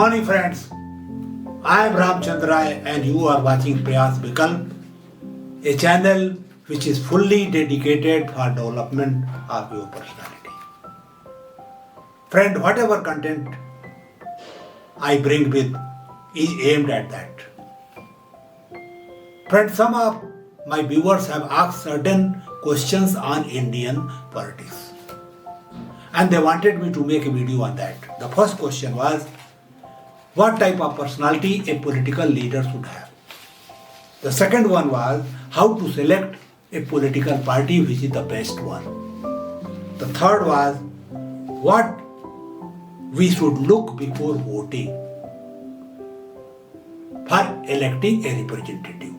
morning, friends. I am Ramchandra Rai and you are watching Prayas Vikalp, a channel which is fully dedicated for development of your personality. Friend, whatever content I bring with is aimed at that. Friend, some of my viewers have asked certain questions on Indian politics and they wanted me to make a video on that. The first question was, what type of personality a political leader should have? The second one was, how to select a political party which is the best one. The third was, what we should look before voting for electing a representative.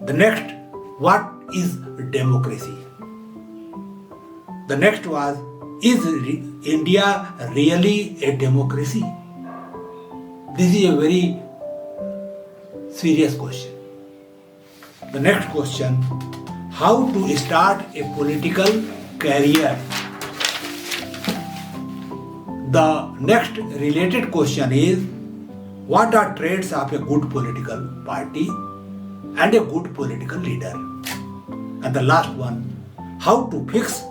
The next, what is democracy? The next was, is India really a democracy? This is a very serious question. The next question, how to start a political career? The next related question is, what are traits of a good political party and a good political leader? And the last one, how to fix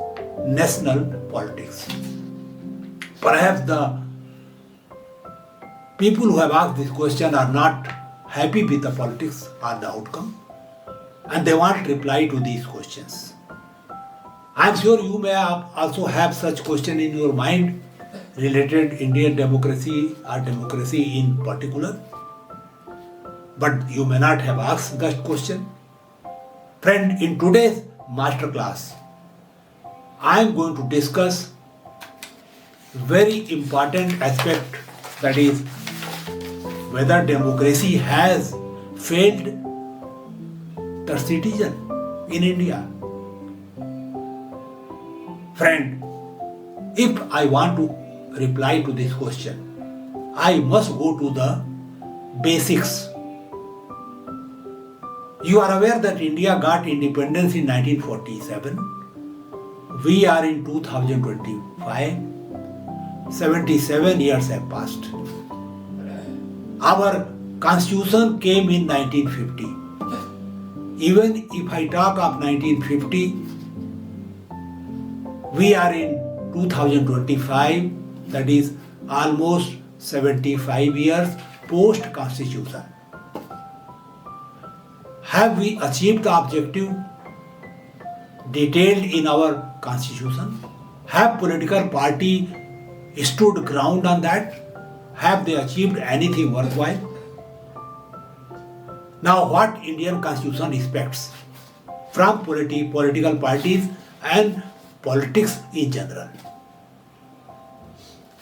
national politics? Perhaps the people who have asked this question are not happy with the politics or the outcome and they want reply to these questions. I am sure you may also have such question in your mind related Indian democracy or democracy in particular, but you may not have asked that question. Friend, in today's masterclass, I am going to discuss very important aspect, that is whether democracy has failed the citizen in India. Friend, if I want to reply to this question, I must go to the basics. You are aware that India got independence in 1947. We are in 2025. 77 years have passed. Our constitution came in 1950. Even if I talk of 1950, we are in 2025, that is almost 75 years post constitution. Have we achieved the objective detailed in our constitution? Have political party stood ground on that? Have they achieved anything worthwhile? Now, what Indian constitution expects from political parties and politics in general?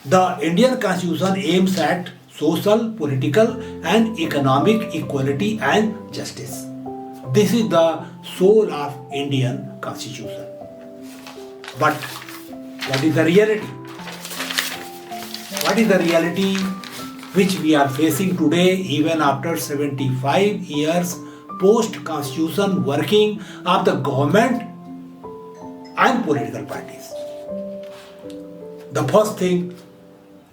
The Indian constitution aims at social, political and economic equality and justice. This is the soul of Indian constitution. But what is the reality? What is the reality which we are facing today, even after 75 years post-constitution working of the government and political parties? The first thing,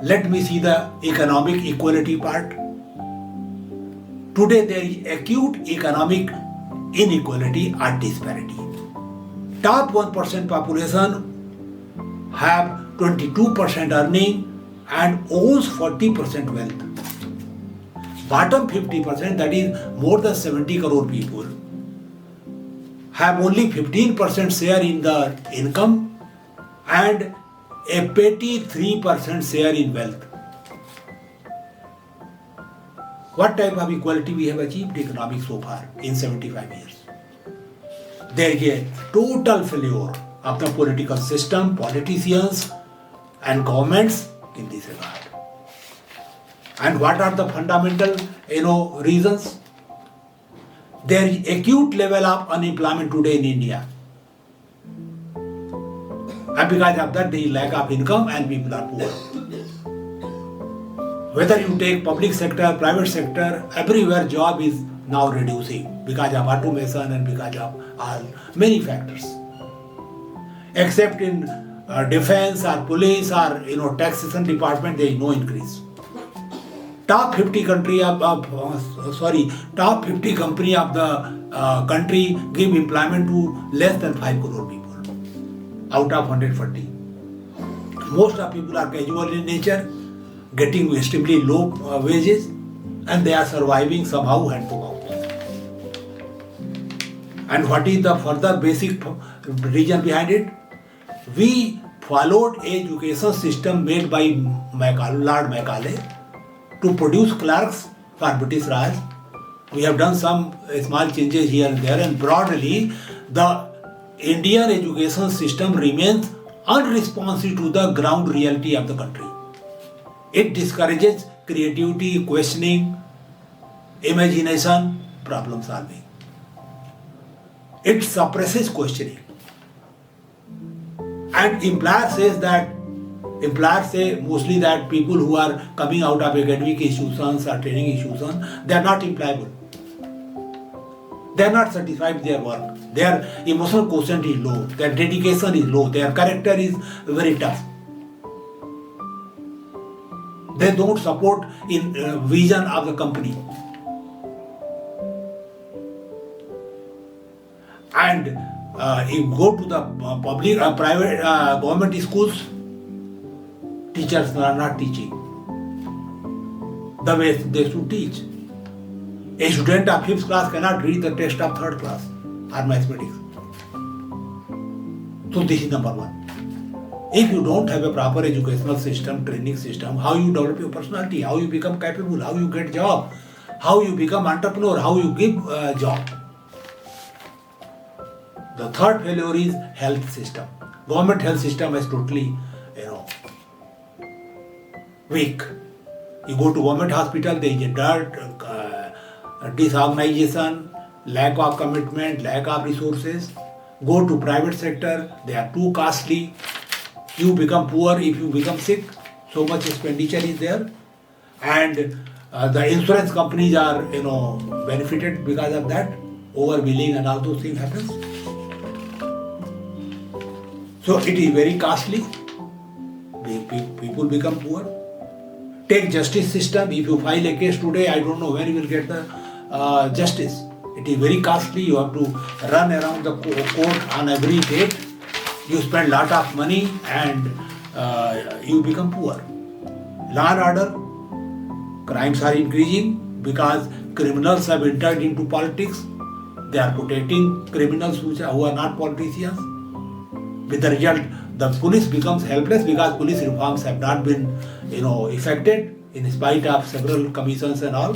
let me see the economic equality part. Today there is acute economic inequality or disparity. Top 1% population have 22% earning and owns 40% wealth. Bottom 50%, that is more than 70 crore people, have only 15% share in the income and a petty 3% share in wealth. What type of equality we have achieved economic so far in 75 years? There is a total failure of the political system, politicians and governments in this regard. And what are the fundamental reasons? There is acute level of unemployment today in India. And because of that, there is lack of income and people are poor. Whether you take public sector, private sector, everywhere job is now reducing because of automation and because of many factors. Except in defense or police or taxation department, there is no increase. top 50 country top 50 company of the country give employment to less than 5 crore people out of 140. Most of people are casual in nature, getting extremely low wages, and they are surviving somehow hand to mouth. And what is the further basic reason behind it? We followed education system made by Lord Macaulay to produce clerks for British Raj. We have done some small changes here and there, and broadly, the Indian education system remains unresponsive to the ground reality of the country. It discourages creativity, questioning, imagination, problem solving. It suppresses questioning. And employers say mostly that people who are coming out of academic institutions or training institutions, they are not employable. They are not satisfied with their work. Their emotional quotient is low. Their dedication is low. Their character is very tough. They don't support in vision of the company. And you go to the private government schools, teachers are not teaching the way they should teach. A student of 5th class cannot read the test of 3rd class or mathematics. So this is number one. If you don't have a proper educational system, training system, how you develop your personality, how you become capable, how you get job, how you become entrepreneur, how you give job. The third failure is health system. Government health system is totally, weak. You go to government hospital, there is a dirt, disorganization, lack of commitment, lack of resources. Go to private sector, they are too costly. You become poor if you become sick. So much expenditure is there, and the insurance companies are benefited because of that. Overbilling and all those things happens. So it is very costly. People become poor. Take justice system. If you file a case today, I don't know when you will get the justice. It is very costly. You have to run around the court on every date. You spend lot of money and you become poor. Law and order, crimes are increasing because criminals have entered into politics. They are protecting criminals who are not politicians. With the result, the police becomes helpless because police reforms have not been, effected in spite of several commissions and all.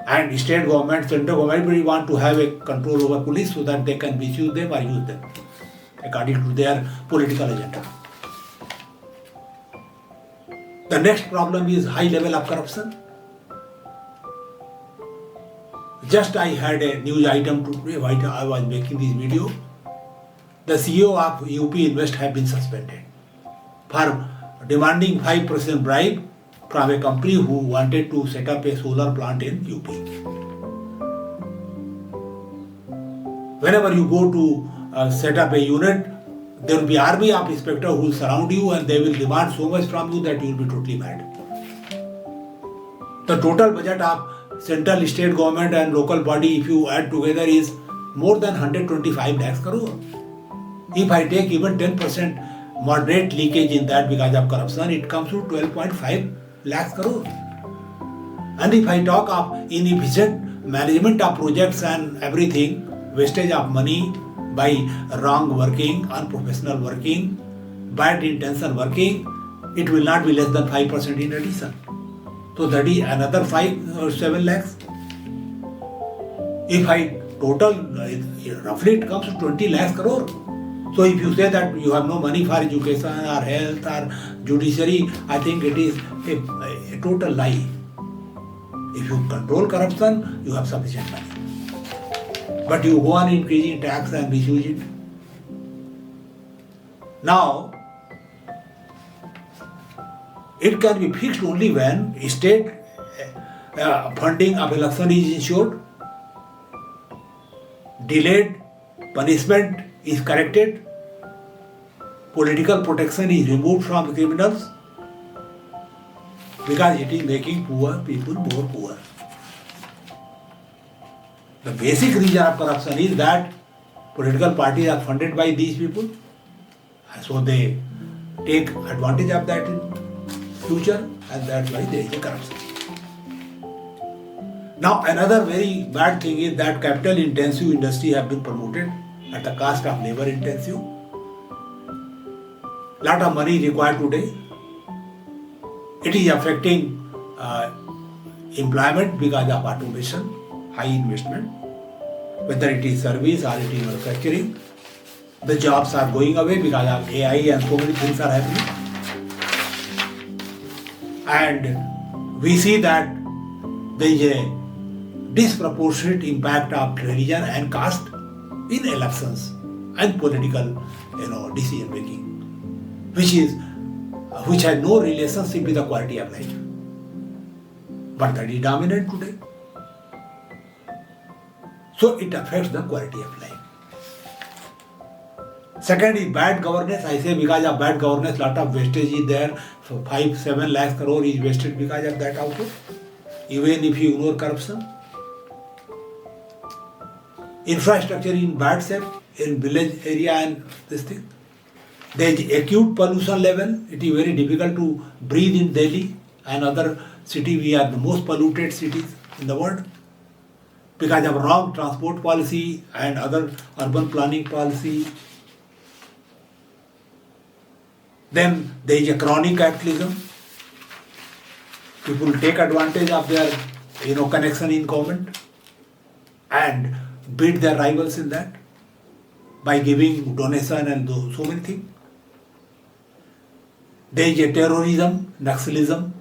And state government, central government, everybody want to have a control over police so that they can misuse them or use them according to their political agenda. The next problem is high level of corruption. Just I had a news item today while I was making this video. The CEO of UP Invest have been suspended for demanding 5% bribe from a company who wanted to set up a solar plant in UP. Whenever you go to set up a unit, there will be army of inspectors who will surround you and they will demand so much from you that you will be totally mad. The total budget of central, state government and local body, if you add together, is more than 125 lakhs crore. If I take even 10% moderate leakage in that because of corruption, it comes to 12.5 lakhs crore. And if I talk of inefficient management of projects and everything, wastage of money by wrong working, unprofessional working, bad intention working, it will not be less than 5% in addition. So that is another 5 or 7 lakhs. If I total, roughly it comes to 20 lakhs crore. So if you say that you have no money for education or health or judiciary, I think it is a total lie. If you control corruption, you have sufficient money. But you go on increasing tax and misuse it. Now, it can be fixed only when state funding of election is ensured, delayed punishment is corrected, political protection is removed from criminals, because it is making poor people more poor. The basic reason of corruption is that political parties are funded by these people, so they take advantage of that in future, and that's why there is a corruption. Now another very bad thing is that capital intensive industry have been promoted at the cost of labor intensive. Lot of money required today. It is affecting employment because of automation, high investment, whether it is service or it is manufacturing. The jobs are going away because of AI and so many things are happening. And we see that there is a disproportionate impact of religion and caste in elections and political decision making, which has no relationship with the quality of life. But that is dominant today. So it affects the quality of life. Second is bad governance. I say because of bad governance, lot of wastage is there. So 5-7 lakh crore is wasted because of that also. Even if you ignore corruption. Infrastructure in bad shape in village area and this thing. There is acute pollution level. It is very difficult to breathe in Delhi and other cities. We are the most polluted cities in the world because of wrong transport policy and other urban planning policy. Then there is a chronic capitalism. People take advantage of their connection in government and beat their rivals in that by giving donation and so many things. There is a terrorism, Naxalism.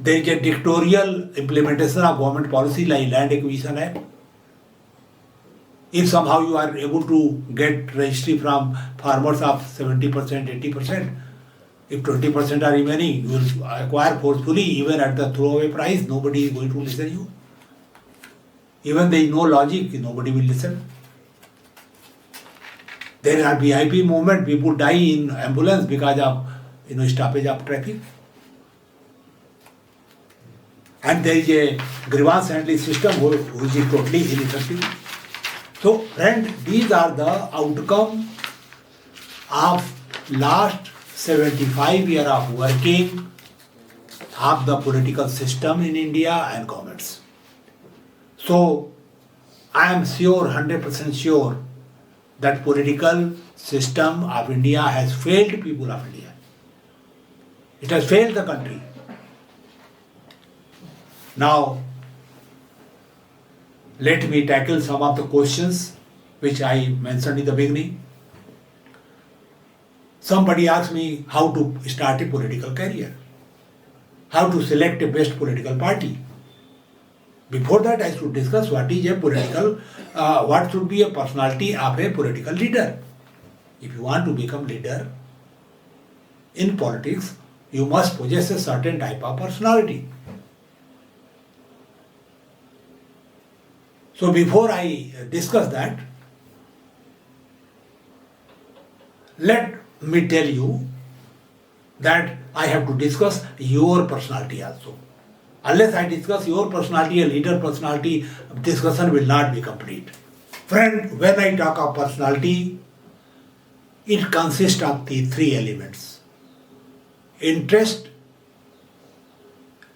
There is a dictatorial implementation of government policy like Land Acquisition Act. If somehow you are able to get registry from farmers of 70%, 80%, if 20% are remaining, you will acquire forcefully even at the throwaway price. Nobody is going to listen to you. Even there is no logic, nobody will listen. There are VIP movement, people die in ambulance because of stoppage of traffic. And there is a grievance handling system which is totally ineffective. So friend, these are the outcome of last 75 years of working of the political system in India and governments. So I am sure, 100% sure, that political system of India has failed people of India. It has failed the country. Now, let me tackle some of the questions which I mentioned in the beginning. Somebody asked me how to start a political career, how to select a best political party. Before that, I should discuss what should be a personality of a political leader. If you want to become leader in politics, you must possess a certain type of personality. So before I discuss that, let me tell you that I have to discuss your personality also. Unless I discuss your personality, a leader personality, discussion will not be complete. Friend, when I talk of personality, it consists of the three elements: interest,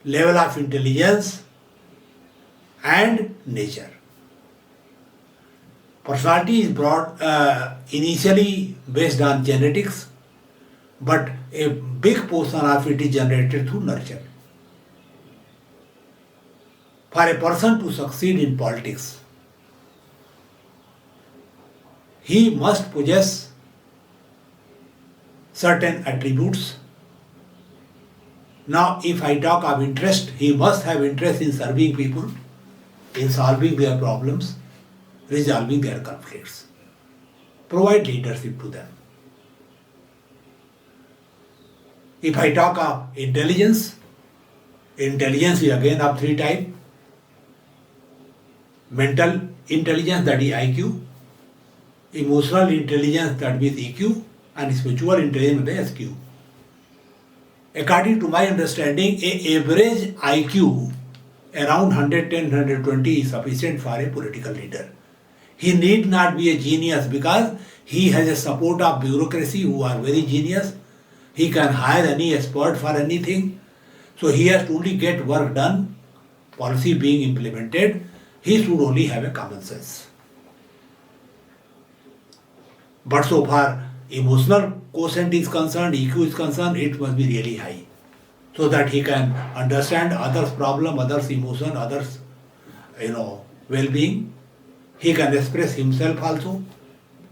level of intelligence, and nature. Personality is brought initially based on genetics, but a big portion of it is generated through nurture. For a person to succeed in politics, he must possess certain attributes. Now, if I talk of interest, he must have interest in serving people, in solving their problems, resolving their conflicts, provide leadership to them. If I talk of intelligence, intelligence is again of three types: mental intelligence, that is IQ, emotional intelligence, that is EQ, and spiritual intelligence, that is SQ. According to my understanding, a average IQ around 110, 120 is sufficient for a political leader. He need not be a genius because he has a support of bureaucracy who are very genius. He can hire any expert for anything. So he has to only get work done, policy being implemented. He should only have a common sense. But so far, emotional quotient is concerned, EQ is concerned, it must be really high. So that he can understand others' problem, others' emotion, others' well-being. He can express himself also.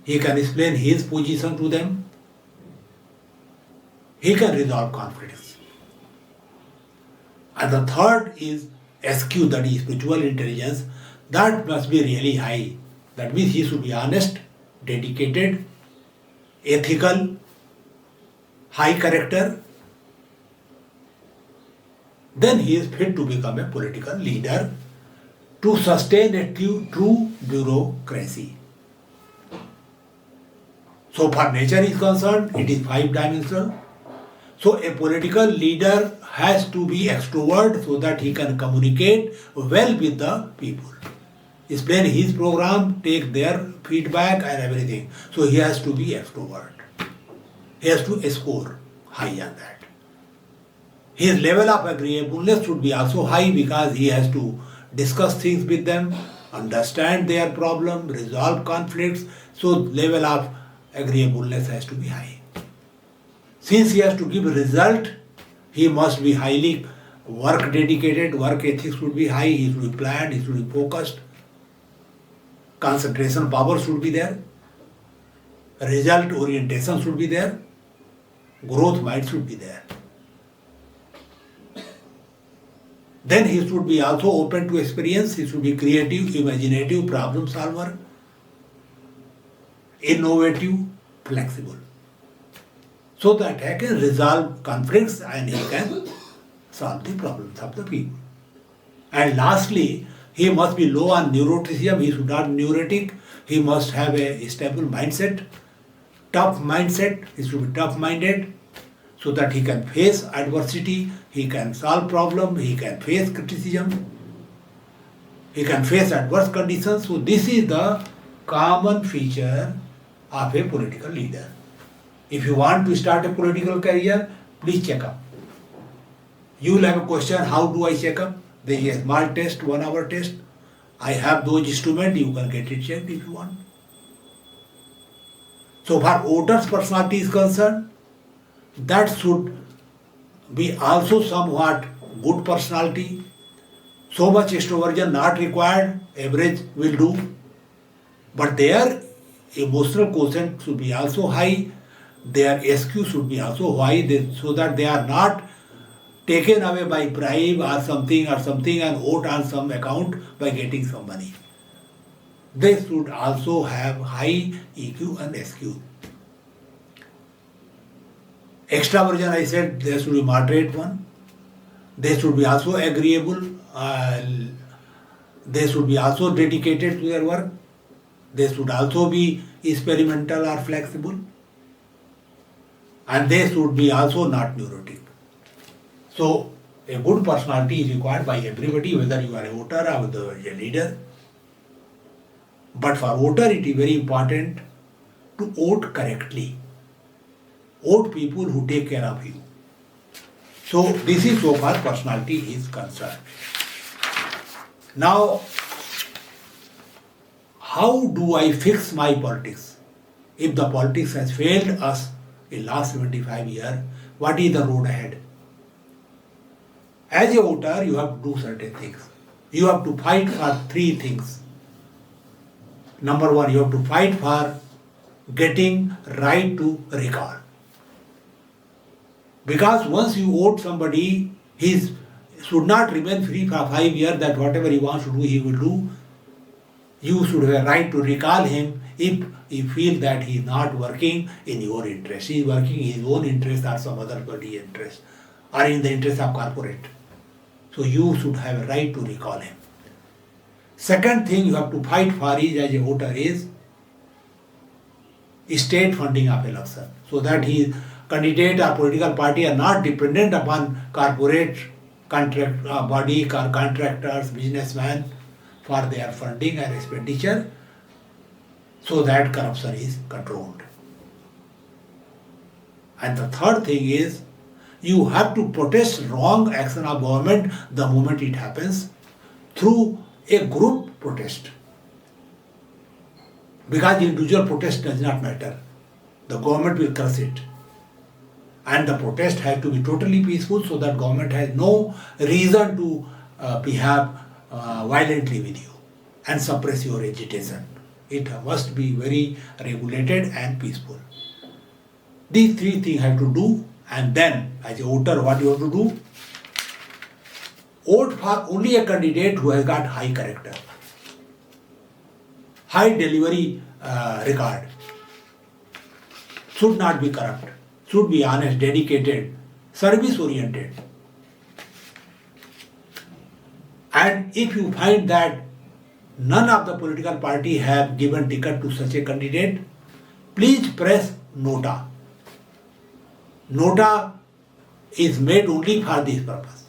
He can explain his position to them. He can resolve conflicts. And the third is SQ, that is spiritual intelligence. That must be really high. That means he should be honest, dedicated, ethical, high character. Then he is fit to become a political leader to sustain a true bureaucracy. So far nature is concerned, it is 5-dimensional. So a political leader has to be extrovert so that he can communicate well with the people. Explain his program, take their feedback and everything. So he has to be extrovert. He has to score high on that. His level of agreeableness should be also high because he has to discuss things with them, understand their problem, resolve conflicts. So level of agreeableness has to be high. Since he has to give a result, he must be highly work dedicated, work ethics should be high, he should be planned, he should be focused. Concentration power should be there. Result orientation should be there. Growth mind should be there. Then he should be also open to experience, he should be creative, imaginative, problem solver, innovative, flexible. So that he can resolve conflicts and he can solve the problems of the people. And lastly, he must be low on neuroticism, he should not be neurotic, he must have a stable mindset, tough mindset, he should be tough-minded, so that he can face adversity, he can solve problems, he can face criticism, he can face adverse conditions. So this is the common feature of a political leader. If you want to start a political career, please check up. You will have a question, how do I check up? There is a small test, 1-hour test. I have those instruments, you can get it checked if you want. So far voter's personality is concerned, that should be also somewhat good personality. So much extroversion not required, average will do. But their emotional quotient should be also high, their SQ should be also high, so that they are not taken away by bribe or something and vote on some account by getting some money. They should also have high EQ and SQ. Extraversion, I said, there should be moderate one. They should be also agreeable. They should be also dedicated to their work. They should also be experimental or flexible. And they should be also not neurotic. So, a good personality is required by everybody, whether you are a voter or whether you are a leader. But for voter, it is very important to vote correctly. Vote people who take care of you. So this is so far personality is concerned. Now, how do I fix my politics? If the politics has failed us in last 75 years, what is the road ahead? As a voter, you have to do certain things. You have to fight for 3 things. Number 1, you have to fight for getting right to recall. Because once you vote somebody, he should not remain free for 5 years that whatever he wants to do, he will do. You should have a right to recall him if you feel that he is not working in your interest. He is working in his own interest or some other party interest or in the interest of corporate. So you should have a right to recall him. Second thing you have to fight for is, as a voter, is state funding of election, so that he candidate or political party are not dependent upon corporate contract body, contractors, businessmen for their funding and expenditure, so that corruption is controlled. And the third thing is, you have to protest wrong action of government the moment it happens through a group protest. Because individual protest does not matter. The government will crush it. And the protest has to be totally peaceful so that government has no reason to behave violently with you and suppress your agitation. It must be very regulated and peaceful. These three things have to do, and then as a voter, what you have to do? Vote for only a candidate who has got high character, high delivery record, should not be corrupt, should be honest, dedicated, service oriented. And if you find that none of the political party have given ticket to such a candidate, please press nota. Nota is made only for this purpose.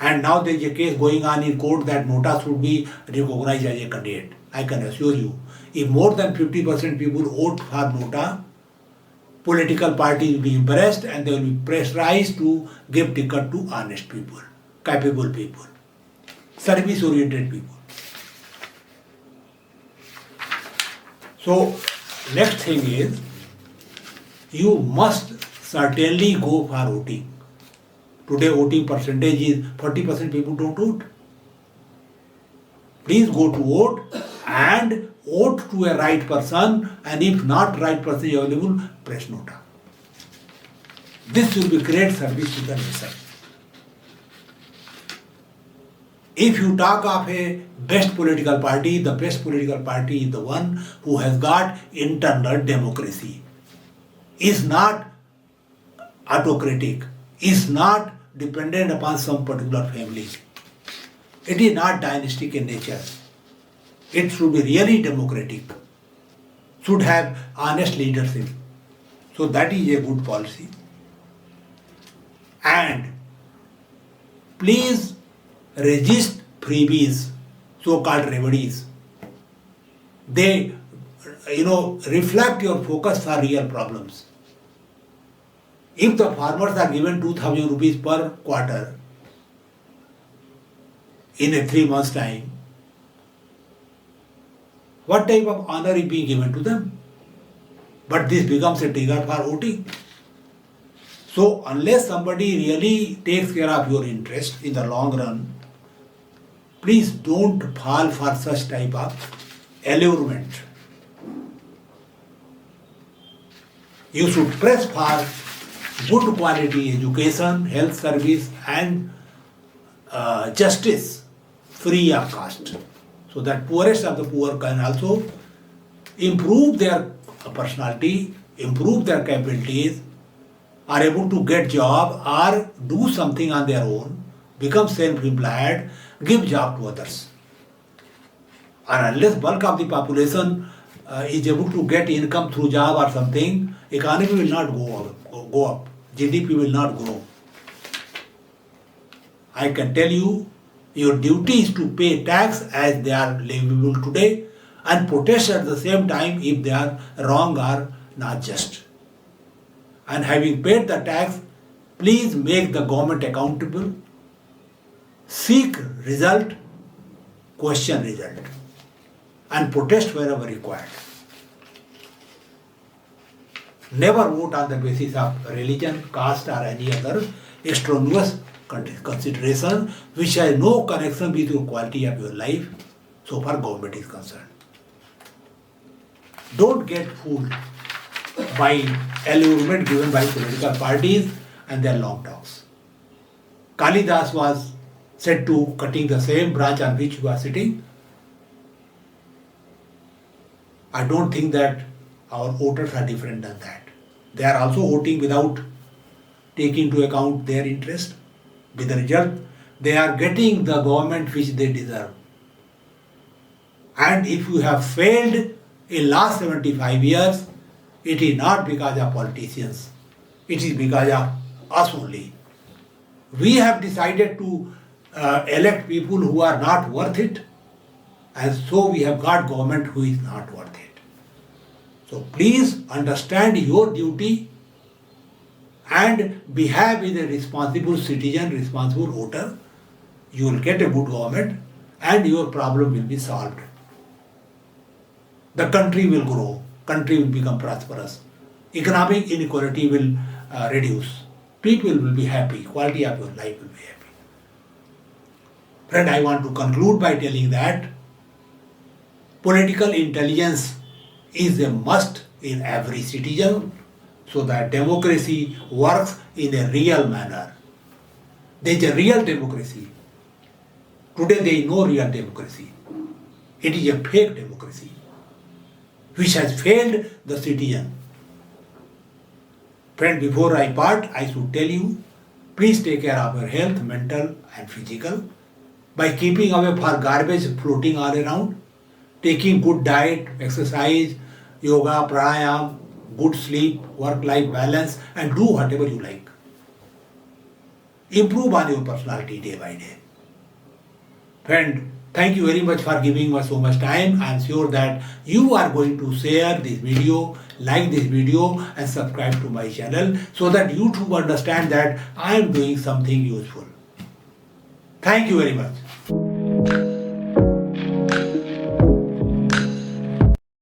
And now there is a case going on in court that nota should be recognized as a candidate. I can assure you, if more than 50% people vote for nota, political parties will be embarrassed and they will be pressurized to give ticket to honest people, capable people, service-oriented people. So, next thing is, you must certainly go for voting. Today voting percentage is 40% people don't vote. Please go to vote and vote to a right person, and if not right person is available, press nota. This will be great service to the nation. If you talk of a best political party, the best political party is the one who has got internal democracy, is not autocratic, is not dependent upon some particular family. It is not dynastic in nature. It should be really democratic, should have honest leadership. So that is a good policy. And please resist freebies, so-called remedies. They, reflect your focus for real problems. If the farmers are given 2,000 rupees per quarter in a 3 months time, what type of honor is being given to them? But this becomes a trigger for voting. So unless somebody really takes care of your interest in the long run, please don't fall for such type of allurement. You should press for good quality education, health service and justice free of cost, so that poorest of the poor can also improve their personality, improve their capabilities, are able to get job or do something on their own, become self-employed, give job to others. And unless bulk of the population is able to get income through job or something, economy will not go up, GDP will not grow. I can tell you, your duty is to pay tax as they are leviable today and protest at the same time if they are wrong or not just. And having paid the tax, please make the government accountable, seek result, question result, and protest wherever required. Never vote on the basis of religion, caste or any other extraneous consideration which has no connection with your quality of your life so far government is concerned. Don't get fooled by allurement given by political parties and their long talks. Kalidas was said to cutting the same branch on which you are sitting. I don't think that our voters are different than that. They are also voting without taking into account their interest. With the result, they are getting the government which they deserve. And if you have failed in last 75 years, It is not because of politicians. It is because of us only. We have decided to elect people who are not worth it, and so we have got government who is not worth it. So please understand your duty and behave as a responsible citizen, responsible voter. You will get a good government and your problem will be solved. The country will grow, country will become prosperous, economic inequality will reduce, people will be happy, quality of your life will be happy. Friend, I want to conclude by telling that political intelligence is a must in every citizen so that democracy works in a real manner. There is a real democracy. Today there is no real democracy. It is a fake democracy which has failed the citizen. Friend, before I part, I should tell you, please take care of your health, mental and physical, by keeping away for garbage floating all around, taking good diet, exercise, yoga, pranayam, good sleep, work-life balance, and do whatever you like. Improve on your personality day by day. Friend, thank you very much for giving us so much time. I am sure that you are going to share this video, like this video and subscribe to my channel so that YouTube understand that I am doing something useful. Thank you very much.